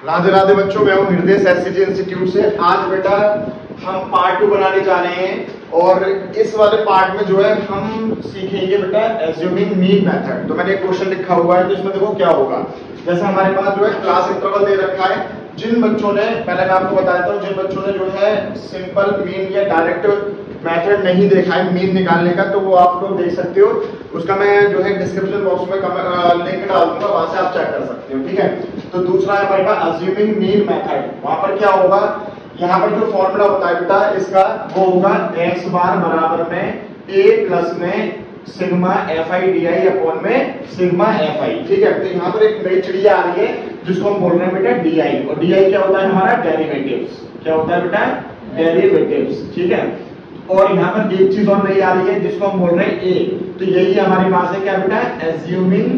राधे राधे बच्चों, मैं हूं हृदय एससीजी इंस्टीट्यूट से। आज बेटा हम पार्ट 2 बनाने जा रहे हैं और इस वाले पार्ट में जो है हम सीखेंगे बेटा एज्यूमिंग मीन मेथड। तो मैंने एक क्वेश्चन लिखा हुआ है, तो इसमें देखो क्या होगा। जैसे हमारे पास जो है क्लास इंटरवल दे रखा है। जिन बच्चों ने, पहले मैं आपको बता देता हूँ, जिन बच्चों ने जो है सिंपल मीन या डायरेक्ट मेथड नहीं देखा है मीन निकालने का, तो वो आप लोग देख सकते हो। उसका मैं जो है डिस्क्रिप्शन बॉक्स में लिंक डाल दूंगा, वहां से आप चेक कर सकते हो, ठीक है। तो दूसरा है हमारे पास अज्यूमिंग मीन मेथड। वहां पर क्या होगा, यहाँ पर जो फॉर्मूला होता है बेटा इसका, वो होगा x बार बराबर में a प्लस में सिग्मा fi di अपॉन में सिग्मा fi, ठीक है। तो यहाँ पर एक नई चिड़िया आ रही है जिसको हम बोल रहे हैं बेटा di, और di क्या होता है हमारा डेरिवेटिव्स। क्या होता है बेटा डेरिवेटिव्स, ठीक है। और यहाँ पर एक चीज और नई आ रही है जिसको हम बोल रहे हैं a। तो यही हमारे पास है क्या बेटा एज्यूमिंग।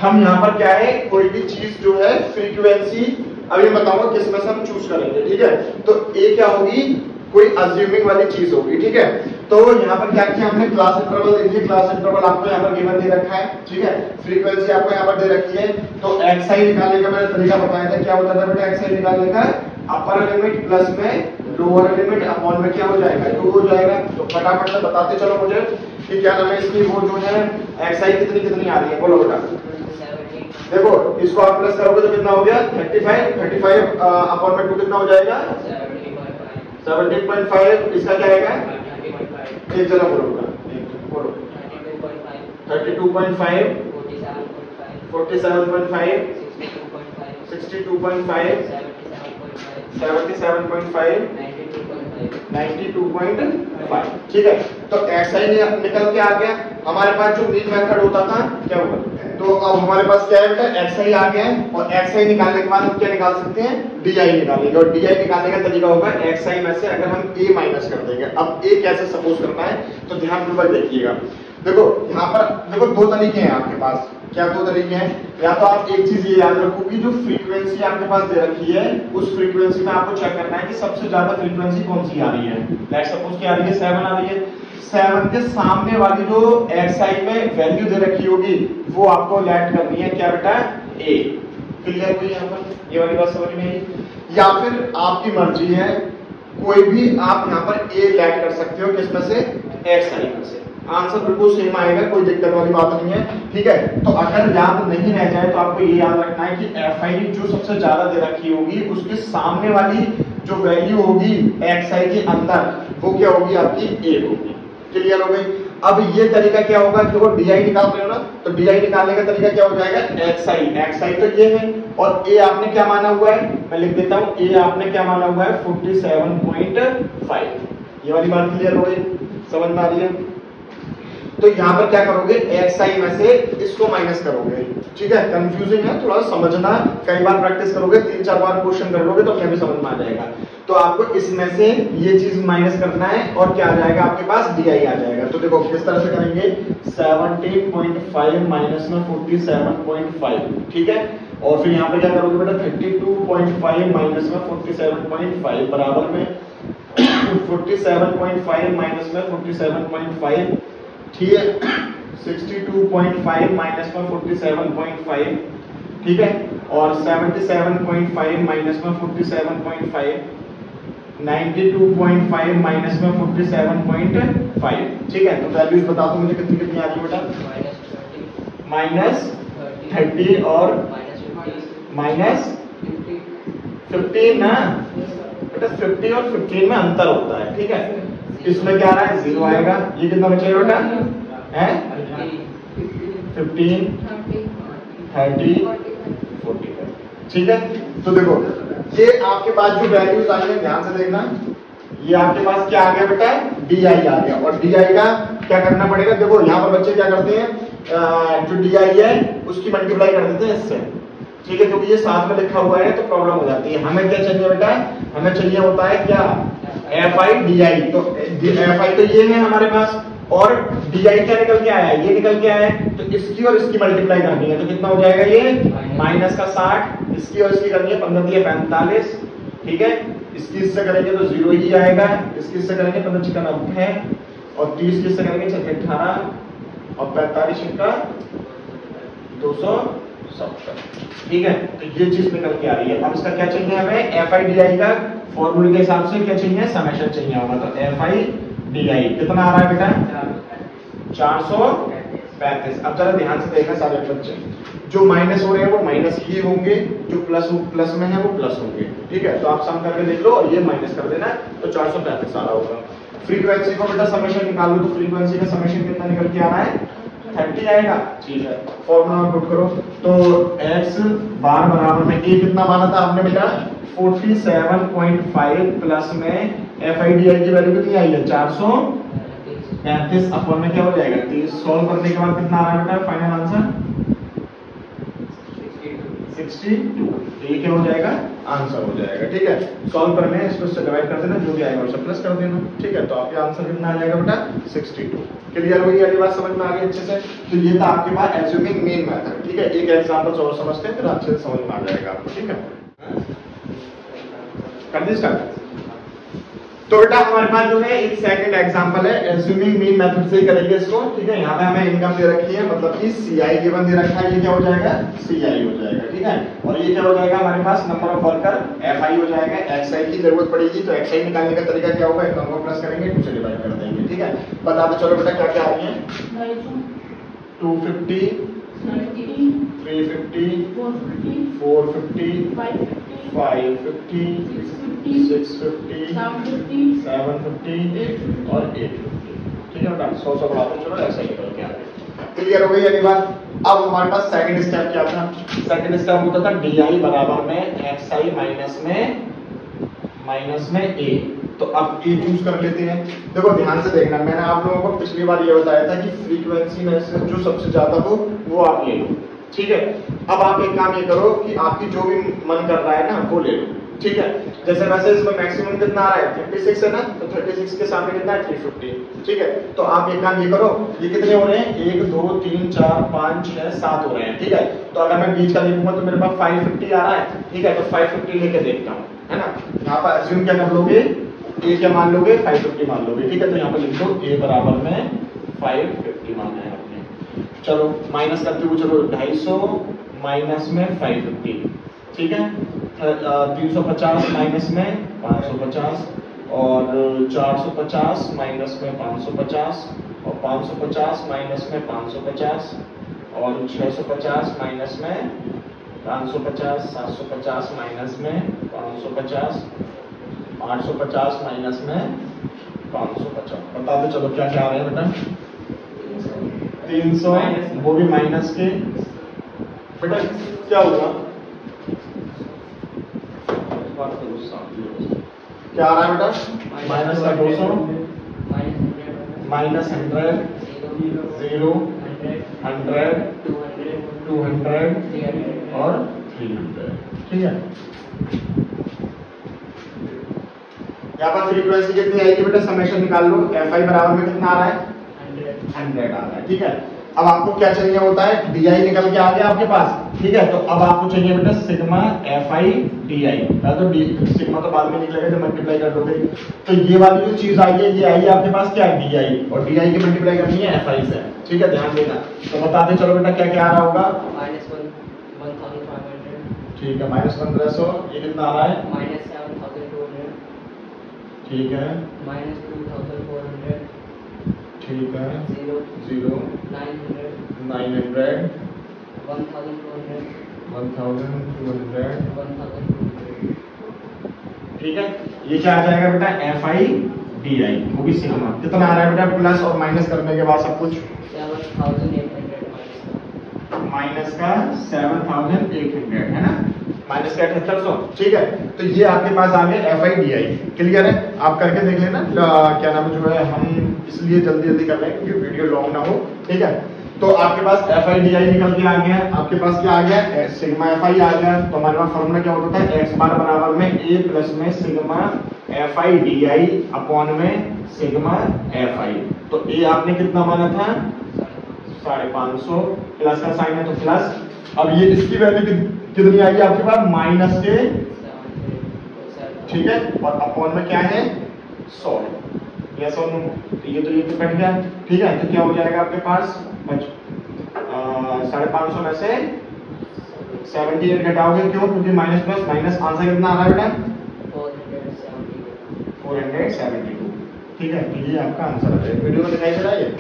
हम यहाँ पर क्या है, कोई भी चीज जो है फ्रीक्वेंसी, अभी मैं बताऊंगा किस में से हम चूज करेंगे, ठीक है। तो ए क्या होगी, कोई अज्यूमिंग वाली चीज होगी, ठीक है। तो यहाँ पर क्या किया हमने, क्लास इंटरवल देखिए। क्लास इंटरवल आपको यहाँ पर गिवन दे रखा है, ठीक है। फ्रीक्वेंसी आपको यहाँ पर दे रखी है। तो एक्स आई निकालने का मैंने तरीका बताया था। क्या होता था बेटा एक्स आई निकालने का, अपर लिमिट प्लस में लोअर लिमिट अपॉन में क्या हो जाएगा, 2 हो जाएगा। तो फटाफट से बताते चलो मुझे कि क्या नाम है इसकी, वो जो है एक्स आई कितनी आ रही है, बोलो बेटा। देखो इसको आप प्लस करोगे तो कितना हो गया 35 अपॉन में 2 कितना हो जाएगा 17.5। इसका क्या आएगा, एक जरा बोलो 32.5 47.5 62.5 77.5 92.5, ठीक है। तो ऐसा ही निकल के आ गया। हमारे पास जो मीन मेथड होता था क्या हुआ, तो अब हमारे पास क्या है बेटा एक्स आई आ गया है। और एक्स आई निकालने के बाद हम क्या निकाल सकते हैं, डी आई निकालेंगे। और डी आई निकालने का तरीका होगा एक्स आई में से अगर हम ए माइनस कर देंगे। अब ए कैसे सपोज करना है, तो ध्यानपूर्वक देखिएगा। देखो यहाँ पर देखो 2 तरीके हैं आपके पास। क्या 2 तरीके हैं, या तो आप एक चीज ये याद रखो कि जो फ्रीक्वेंसी आपके पास दे रखी है उस फ्रीक्वेंसी में आपको चेक करना है कि सबसे ज्यादा फ्रीक्वेंसी कौन सी आ रही है। लेट्स सपोज क्या आ रही है, 7 आ रही है। 7 के सामने वाली जो एक्स आई में वैल्यू दे रखी होगी वो आपको लेट करनी है क्या बेटा ए। क्लियर हुई यहाँ पर, ये वाली बात समझ में आई। या फिर आपकी मर्जी है, कोई भी आप यहाँ पर ए लेट कर सकते हो, किसमें से, एक्स आई में से। आंसर बिल्कुल सेम आएगा, कोई दिक्कत वाली बात नहीं है, ठीक है। तो अगर याद नहीं रह जाए तो आपको ये याद रखना है कि एफ आई जो सबसे ज्यादा दे रखी होगी उसके सामने वाली जो वैल्यू होगी एक्स आई के अंदर वो क्या होगी, आपकी ए होगी। क्लियर हो गई। अब ये तरीका क्या होगा, देखो डी आई निकाल रहे हो ना, तो डी आई निकालने का तरीका क्या हो जाएगा, एक्स आई। एक्स आई तो ये है और ए आपने क्या माना हुआ है, मैं लिख देता हूँ, ए आपने क्या माना हुआ है 47.5। ये वाली बात क्लियर हो गई, समझ में आ रही है। तो यहाँ पर क्या करोगे, एक्स आई में से इसको माइनस करोगे, ठीक है। कंफ्यूजिंग है थोड़ा समझना, कई बार प्रैक्टिस करोगे, 3-4 बार क्वेश्चन कर लोगे तो अपने भी समझ में आ जाएगा। तो आपको इसमें से ये चीज माइनस करना है और क्या आ जाएगा आपके पास, डी आई आ जाएगा। तो देखो किस तरह से करेंगे, 17.5 माइनस में 47.5, ठीक है। और फिर यहाँ पे क्या करोगे बेटा 32.5 माइनस में 47.5 बराबर में 47.5 माइनस में 47.5, ठीक है। 62.5 माइनस में 47.5, ठीक है। और 77.5 माइनस में 47.5, 92.5 माइनस में 47.5, ठीक है। तो वैल्यूज बता दो मुझे कितनी कितनी आ रही है बेटा, -30 और -15 ना बेटा। 50 और 15 में अंतर होता है, ठीक है। इसमें क्या आ रहा है, 0 आएगा। ये कितना बचेगा बेटा है 15 30 45, ठीक है। तो देखो ये आपके पास जो वैल्यूज आई है ध्यान से देखना, ये आपके पास क्या आ गया बेटा, डी आई आ गया। और डी आई का क्या करना पड़ेगा, देखो यहाँ पर बच्चे क्या करते हैं, जो डी आई है उसकी मल्टीप्लाई कर देते हैं इससे, ठीक है। क्योंकि ये साथ में लिखा हुआ है तो प्रॉब्लम हो जाती है। हमें क्या चाहिए बेटा, हमें चाहिए होता है क्या, एफ आई डी आई। तो एफ आई तो ये है हमारे पास, और डी आई क्या निकल के आया है, ये निकल के आया है। तो इसकी और इसकी मल्टीप्लाई करनी है तो कितना हो जाएगा, ये माइनस का 60, इसकी और इसकी करनी है 15 45, ठीक है। इसकी इससे करेंगे तो 0 ही आएगा, इसकी इससे करेंगे 15 का 90 और 30 की इससे करेंगे 18 और 45 का 200 70। ठीक है, तो ये चीज निकल के आ रही है। अब इसका क्या चाहिए हमें, एफ आई डी आई का फॉर्मूले के हिसाब से क्या चाहिए, समेशन चाहिए होगा। तो एफ आई डी आई कितना आ रहा है बेटा, 435। अब जरा ध्यान से देखना सारे बच्चे, जो माइनस हो रहे हैं वो माइनस ही होंगे, जो प्लस में है वो प्लस होंगे। ठीक है, तो आप सम करके देख लो और ये माइनस कर देना, तो 435 आ रहा होगा। फ्रीक्वेंसी को बेटा समेशन निकाल लो, तो फ्रीक्वेंसी का समेशन कितना निकल के आ रहा है, 30 आएगा। ठीक है, फॉर्मूला में पुट करो, तो x बार बराबर में a कितना माना था आपने बेटा, 47.5 प्लस में एफ आई डी आई की वैल्यू कितनी आई है, 435 अपन में क्या हो जाएगा 30। सॉल्व करने के बाद कितना आ रहा है बेटा फाइनल आंसर, 62। तो ये क्या हो जाएगा, आंसर हो जाएगा। ठीक है, सॉल्व करने हैं, इसको डिवाइड कर देना, जो भी आएगा उसे प्लस कर देना। ठीक है, तो आपका आंसर कितना आ जाएगा बेटा, 62। क्लियर हुई वाली बात, समझ में आ गई अच्छे से। तो ये था आपके पास एज्यूमिंग मीन मेथड। ठीक है, एक एग्जांपल और समझते हैं, फिर अच्छे से समझ में आ जाएगा आपको। ठीक है, कर दी स्टार्ट। तो बेटा हमारे पास जो है एक सेकंड एग्जांपल है, एज्यूमिंग मीन मेथड से ही करेंगे इसको। ठीक है, यहाँ पे हमें इनकम दे रखी है, मतलब कि सीआई गिवन दे रखा है, ये क्या हो जाएगा, सीआई हो जाएगा। ठीक है, और ये क्या हो जाएगा हमारे पास, नंबर ऑफ वर्कर एफआई हो जाएगा। एक्सआई की जरूरत पड़ेगी, तो एक्सआई निकालने का तरीका क्या होगा, इनकम को प्लस करेंगे, 2 से डिवाइड कर देंगे। ठीक है, बता दो चलो बेटा क्या क्या आ रही है, 250, 350, 450, 550, 650, 750 और 850। ठीक है बेटा, 100 बढ़ाते चलो, ऐसा ही निकल के आ रहे। क्लियर हो गई अगली बात। अब हमारे पास सेकंड स्टेप क्या था, सेकंड स्टेप होता था डी बराबर में एक्स आई माइनस में ए। तो अब ए चूज कर लेते हैं। देखो ध्यान से देखना, मैंने आप लोगों को पिछली बार ये बताया था कि फ्रीक्वेंसी में से जो सबसे ज्यादा हो वो आप ले लो। ठीक है, अब आप एक काम ये करो कि आपकी जो भी मन कर रहा है ना वो ले लो। ठीक है, जैसे वैसे इसमें मैक्सिमम कितना आ रहा है, 36 है ना, तो 36 के सामने कितना है, 350। ठीक है, तो आप एक काम ये करो, ये कितने हो रहे हैं, 1 2 3 4 5 6 7 हो रहे हैं। ठीक है, तो अगर मैं बीच का लिखूंगा तो मेरे पास 550 आ रहा है। ठीक है, तो 550 लेके देखता हूँ, है ना। यहाँ पर अज्यूम क्या कर लोगे, ए क्या मान लोगे, 550 मान लोगे। ठीक है, तो यहाँ पर लिख दो ए बराबर में 550 माना है आपने। चलो माइनस करते हुए चलो, 250 माइनस में 550। ठीक है, 350 माइनस में 550 और 450 माइनस में 550 और 550 माइनस में 550 और 650 माइनस में 550, 750 माइनस में 550, 850 माइनस में 550। बता दो चलो क्या क्या आ रहे हैं बेटा, 300, वो भी माइनस के। बेटा क्या होगा, क्या आ रहा है बेटा, माइनस का 200, माइनस 100, 0, 100, 200 और 300। ठीक है, यहाँ पर फ्रीक्वेंसी कितनी आएगी बेटा, समेशन निकाल लो। एफ आई बराबर में कितना आ रहा है, 100 आ रहा है। ठीक है, अब आपको क्या चाहिए होता है, डी आई निकल के आ गया आपके पास। ठीक है, तो अब आपको चाहिए बेटा sigma F I D I. तो सिग्मा तो बाद में निकलेगा जब मल्टीप्लाई कर दोगे। तो ये वाली जो चीज आई है, ये आई है आपके पास क्या है, डी आई, और डी आई की मल्टीप्लाई करनी है एफ आई से। ठीक है, ध्यान देना। तो बता दे चलो बेटा क्या क्या आ रहा होगा, -1500। ठीक है, -1500, ये कितना आ रहा है, -7200। ठीक है, -2400। ठीक है, 0, 900, 1200, 1200। ठीक है, ये क्या आ जाएगा बेटा, एफ आई डी आई, वो भी सिग्मा। कितना आ रहा है बेटा, प्लस और माइनस करने के बाद सब कुछ, 7800 माइनस का 7800 है ना, माइनस का 7800। ठीक है, तो ये आपके पास आ गया F I D I. Clear है, आप करके देख लेना। क्या नाम जो है, हम इसलिए जल्दी जल्दी कर रहे हैं क्योंकि वीडियो लॉन्ग ना हो। ठीक है, तो आपके पास एफ आई डी आई निकल के आ गया। आपके पास क्या आ गया, सिग्मा एफ आई आ गया। तो हमारे पास फॉर्मूला क्या होता था, एक्स बार बराबर में ए प्लस में sigma F I D I upon में सिग्मा एफ आई। तो ए आपने कितना माना था, 550, प्लस का साइन है तो प्लस। अब ये इसकी वैल्यू कितनी आई आपके पास, माइनस के। ठीक है, और अपॉन में क्या है, 100। यस और नो, तो ये कट गया। ठीक है, तो क्या हो जाएगा आपके पास, 550 में से 78 घटाओगे क्यों? क्योंकि माइनस प्लस माइनस आंसर कितना आ रहा है बेटा? 472। ठीक है, तो ये आपका आंसर आ जाएगा। वीडियो में दिखाई दे रहा है ये?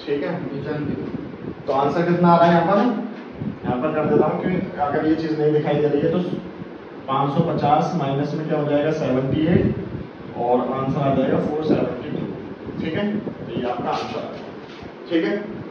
ठीक है, तो आंसर कितना आ रहा है यहाँ पर? यहाँ पर कर देता हूँ कि अगर ये चीज नहीं दिखाई दे रही है तो 550 माइनस में क्या हो जाएगा? 78 और आंसर आ जाएगा 472। ठीक है, तो ये आपका आंसर आ जाएगा। ठीक है।